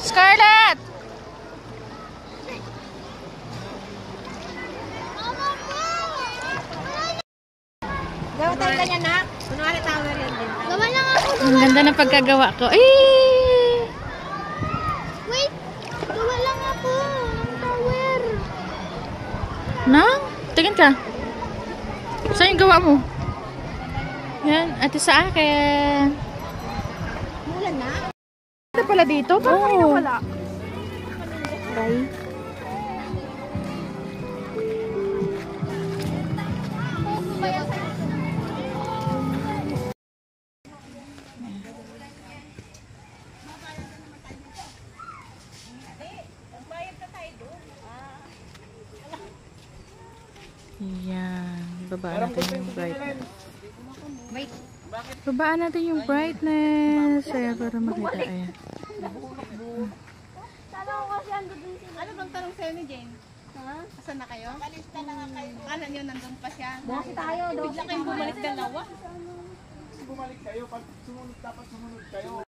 Scarlett! Gawa tayo ganyan na. Kunwari tower yan din. Gawa lang ako. Ang ganda ng pagkagawa ko. Wait. Gawa lang ako. Ng tower. Nang? Tingin ka. Saan yung gawa mo? Yan. Ate sa akin. Mulan na. Ito pala dito? Parang wala. Bye. Yan. Babaan natin yung brightness. Wait. Babaan natin yung brightness. Ayan, para makita. Ayan. Tanong ko kasi ando dun sila. Ano bang tanong sa'yo ni Jane? Ha? Asan na kayo? Kalista na nga kayo. Kala nyo nandun pa siya. Dasi tayo. Bigla kayong bumalik dalawa. Bumalik kayo, pag sumunod dapat sumunod kayo.